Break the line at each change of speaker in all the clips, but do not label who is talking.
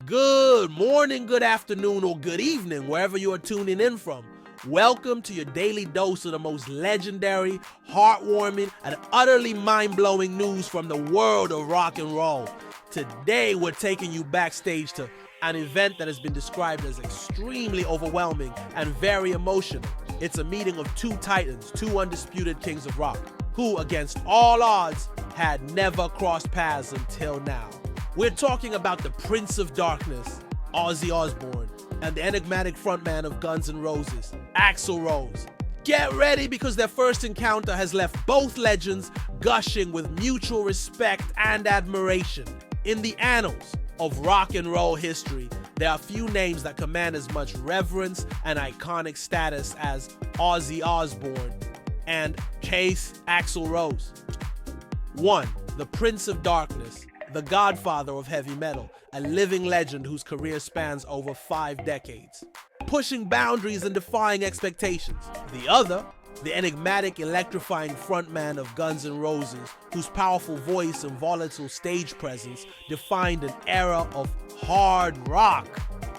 Good morning, good afternoon, or good evening, wherever you are tuning in from. Welcome to your daily dose of the most legendary, heartwarming, and utterly mind-blowing news from the world of rock and roll. Today, we're taking you backstage to an event that has been described as extremely overwhelming and very emotional. It's a meeting of two titans, two undisputed kings of rock, who, against all odds, had never crossed paths until now. We're talking about the Prince of Darkness, Ozzy Osbourne, and the enigmatic frontman of Guns N Roses, Axl Rose. Get ready, because their first encounter has left both legends gushing with mutual respect and admiration. In the annals of rock and roll history, there are few names that command as much reverence and iconic status as Ozzy Osbourne and Axl Rose. 1. The Prince of Darkness, the godfather of heavy metal, a living legend whose career spans over 5 decades, pushing boundaries and defying expectations. The other, the enigmatic, electrifying frontman of Guns N Roses, whose powerful voice and volatile stage presence defined an era of hard rock.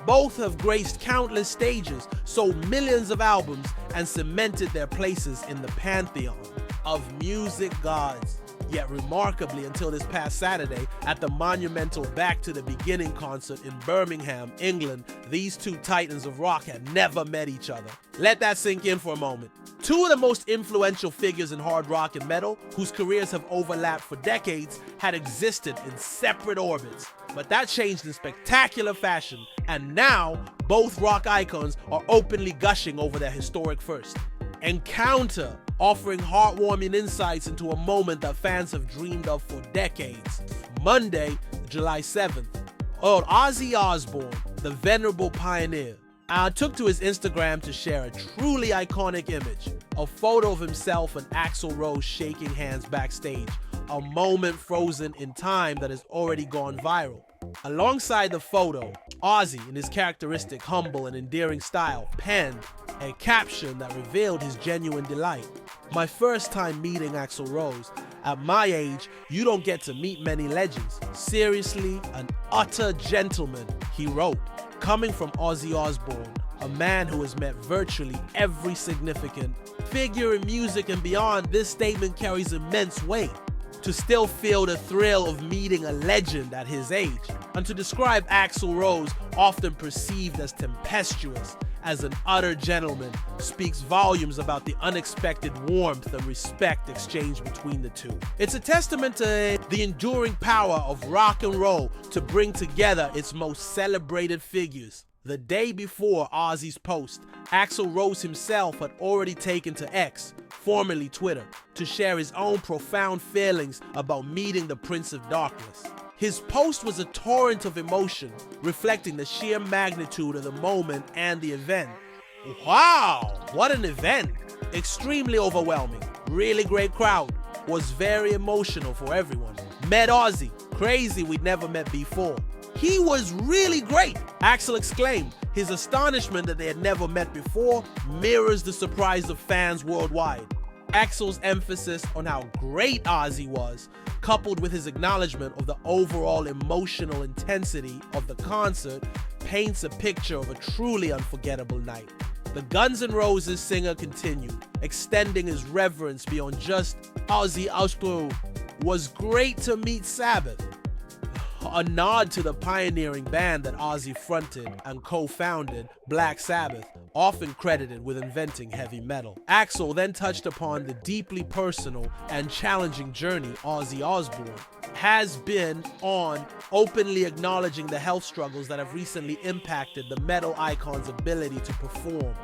Both have graced countless stages, sold millions of albums, and cemented their places in the pantheon of music gods. Yet remarkably, until this past Saturday, at the monumental Back to the Beginning concert in Birmingham, England, these two titans of rock had never met each other. Let that sink in for a moment. Two of the most influential figures in hard rock and metal, whose careers have overlapped for decades, had existed in separate orbits. But that changed in spectacular fashion, and now both rock icons are openly gushing over their historic first encounter, offering heartwarming insights into a moment that fans have dreamed of for decades. Monday, July 7th, Ozzy Osbourne, the venerable pioneer, took to his Instagram to share a truly iconic image, a photo of himself and Axl Rose shaking hands backstage, a moment frozen in time that has already gone viral. Alongside the photo, Ozzy, in his characteristic humble and endearing style, penned a caption that revealed his genuine delight. "My first time meeting Axl Rose. At my age, you don't get to meet many legends. Seriously, an utter gentleman," he wrote. Coming from Ozzy Osbourne, a man who has met virtually every significant figure in music and beyond, this statement carries immense weight. To still feel the thrill of meeting a legend at his age, and to describe Axl Rose, often perceived as tempestuous, as an utter gentleman, speaks volumes about the unexpected warmth and respect exchanged between the two. It's a testament to the enduring power of rock and roll to bring together its most celebrated figures. The day before Ozzy's post, Axl Rose himself had already taken to X, formerly Twitter, to share his own profound feelings about meeting the Prince of Darkness. His post was a torrent of emotion, reflecting the sheer magnitude of the moment and the event. Wow, what an event! Extremely overwhelming, really great crowd, was very emotional for everyone. Met Ozzy, crazy we'd never met before. "He was really great," Axl exclaimed. His astonishment that they had never met before mirrors the surprise of fans worldwide. Axl's emphasis on how great Ozzy was, coupled with his acknowledgement of the overall emotional intensity of the concert, paints a picture of a truly unforgettable night. The Guns N Roses singer continued, extending his reverence beyond just Ozzy Osbourne. "Was great to meet Sabbath," a nod to the pioneering band that Ozzy fronted and co-founded, Black Sabbath, often credited with inventing heavy metal. Axl then touched upon the deeply personal and challenging journey Ozzy Osbourne has been on, openly acknowledging the health struggles that have recently impacted the metal icon's ability to perform.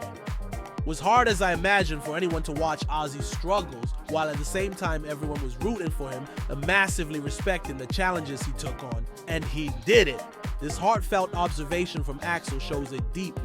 It was hard, as I imagine, for anyone to watch Ozzy's struggles, while at the same time everyone was rooting for him and massively respecting the challenges he took on. And he did it. This heartfelt observation from Axl shows a deep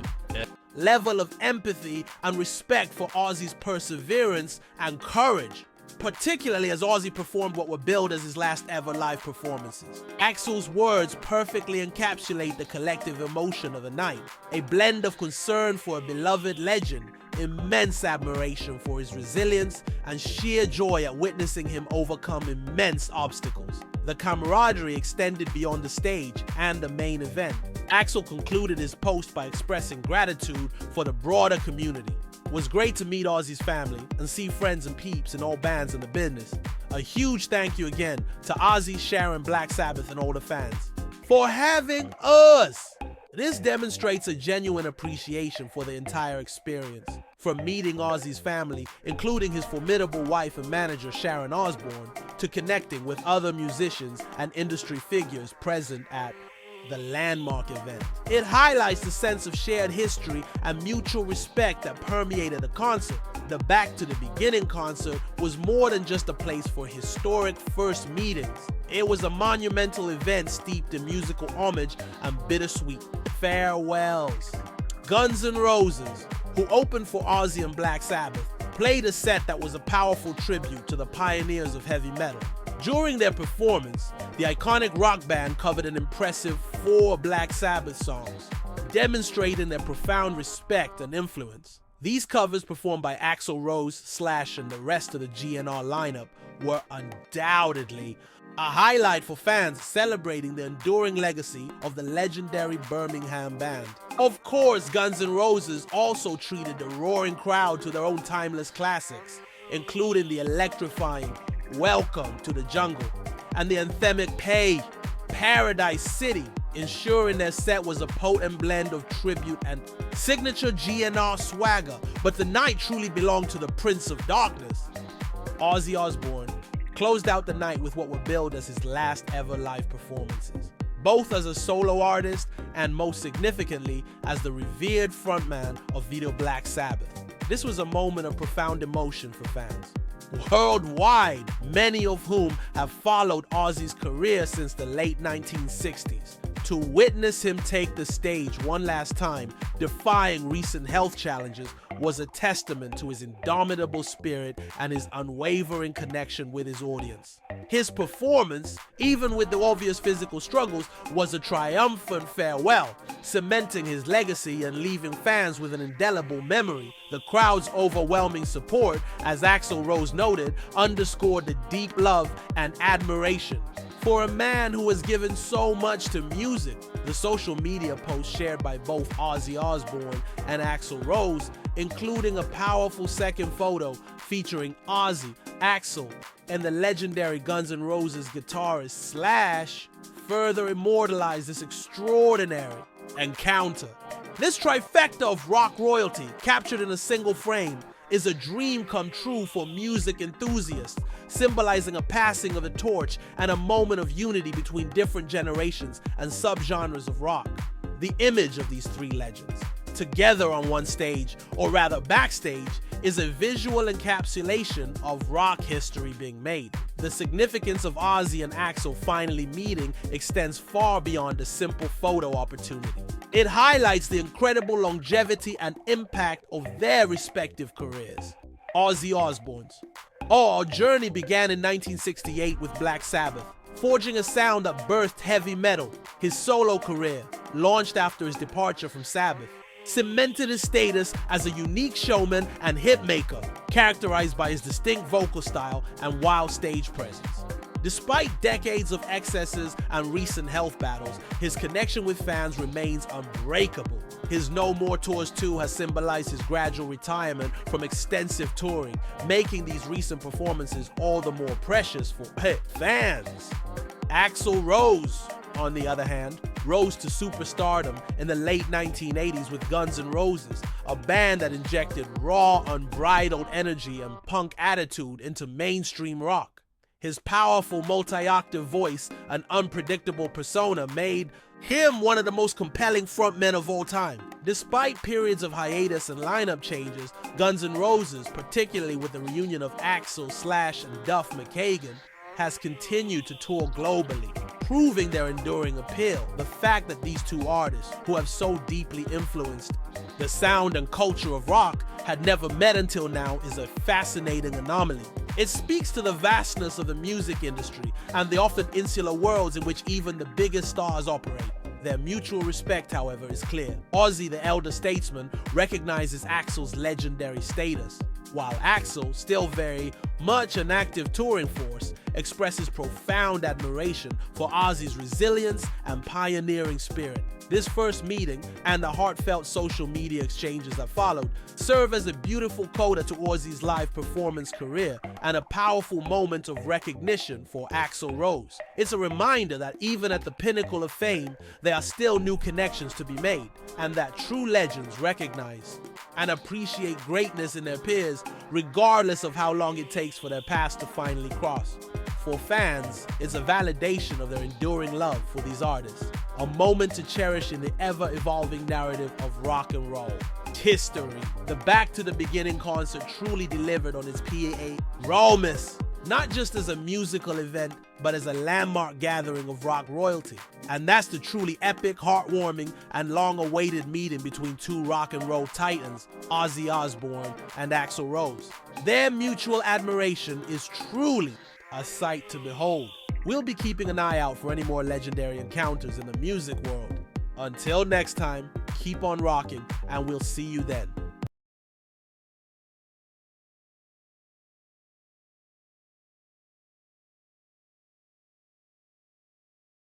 level of empathy and respect for Ozzy's perseverance and courage, particularly as Ozzy performed what were billed as his last ever live performances. Axl's words perfectly encapsulate the collective emotion of the night, a blend of concern for a beloved legend, immense admiration for his resilience, and sheer joy at witnessing him overcome immense obstacles. The camaraderie extended beyond the stage and the main event. Axl concluded his post by expressing gratitude for the broader community. It was great to meet Ozzy's family and see friends and peeps in all bands in the business. A huge thank you again to Ozzy, Sharon, Black Sabbath, and all the fans for having us. This demonstrates a genuine appreciation for the entire experience. From meeting Ozzy's family, including his formidable wife and manager Sharon Osbourne, to connecting with other musicians and industry figures present at the landmark event. It highlights the sense of shared history and mutual respect that permeated the concert. The Back to the Beginning concert was more than just a place for historic first meetings. It was a monumental event steeped in musical homage and bittersweet farewells. Guns N' Roses, who opened for Ozzy and Black Sabbath, played a set that was a powerful tribute to the pioneers of heavy metal. During their performance, the iconic rock band covered an impressive 4 Black Sabbath songs, demonstrating their profound respect and influence. These covers, performed by Axl Rose, Slash, and the rest of the GNR lineup, were undoubtedly a highlight for fans celebrating the enduring legacy of the legendary Birmingham band. Of course, Guns N' Roses also treated the roaring crowd to their own timeless classics, including the electrifying Welcome to the Jungle and the anthemic Paradise City, ensuring their set was a potent blend of tribute and signature GNR swagger. But the night truly belonged to the Prince of Darkness. Ozzy Osbourne closed out the night with what were billed as his last ever live performances, both as a solo artist and, most significantly, as the revered frontman of the Black Sabbath. This was a moment of profound emotion for fans worldwide, many of whom have followed Ozzy's career since the late 1960s. To witness him take the stage one last time, defying recent health challenges, was a testament to his indomitable spirit and his unwavering connection with his audience. His performance, even with the obvious physical struggles, was a triumphant farewell, cementing his legacy and leaving fans with an indelible memory. The crowd's overwhelming support, as Axl Rose noted, underscored the deep love and admiration for a man who has given so much to music. The social media posts shared by both Ozzy Osbourne and Axl Rose, including a powerful second photo featuring Ozzy, Axl, and the legendary Guns N' Roses guitarist Slash, further immortalized this extraordinary encounter. This trifecta of rock royalty, captured in a single frame, is a dream come true for music enthusiasts, symbolizing a passing of the torch and a moment of unity between different generations and subgenres of rock. The image of these 3 legends, together on one stage, or rather backstage, is a visual encapsulation of rock history being made. The significance of Ozzy and Axl finally meeting extends far beyond a simple photo opportunity. It highlights the incredible longevity and impact of their respective careers. Ozzy Osbourne's journey began in 1968 with Black Sabbath, forging a sound that birthed heavy metal. His solo career, launched after his departure from Sabbath, cemented his status as a unique showman and hitmaker, characterized by his distinct vocal style and wild stage presence. Despite decades of excesses and recent health battles, his connection with fans remains unbreakable. His No More Tours 2 has symbolized his gradual retirement from extensive touring, making these recent performances all the more precious for fans. Axl Rose, on the other hand, rose to superstardom in the late 1980s with Guns N' Roses, a band that injected raw, unbridled energy and punk attitude into mainstream rock. His powerful multi-octave voice and unpredictable persona made him one of the most compelling frontmen of all time. Despite periods of hiatus and lineup changes, Guns N' Roses, particularly with the reunion of Axl, Slash, and Duff McKagan, has continued to tour globally, proving their enduring appeal. The fact that these 2 artists, who have so deeply influenced the sound and culture of rock, had never met until now is a fascinating anomaly. It speaks to the vastness of the music industry and the often insular worlds in which even the biggest stars operate. Their mutual respect, however, is clear. Ozzy, the elder statesman, recognizes Axl's legendary status, while Axl, still very much an active touring force, expresses profound admiration for Ozzy's resilience and pioneering spirit. This first meeting and the heartfelt social media exchanges that followed serve as a beautiful coda to Ozzy's live performance career and a powerful moment of recognition for Axl Rose. It's a reminder that even at the pinnacle of fame, there are still new connections to be made, and that true legends recognize and appreciate greatness in their peers regardless of how long it takes for their paths to finally cross. For fans, it's a validation of their enduring love for these artists, a moment to cherish in the ever-evolving narrative of rock and roll. History. The Back to the Beginning concert truly delivered on its PAA promise, not just as a musical event, but as a landmark gathering of rock royalty. And that's the truly epic, heartwarming, and long-awaited meeting between two rock and roll titans, Ozzy Osbourne and Axl Rose. Their mutual admiration is truly a sight to behold. We'll be keeping an eye out for any more legendary encounters in the music world. Until next time, keep on rocking, and we'll see you then.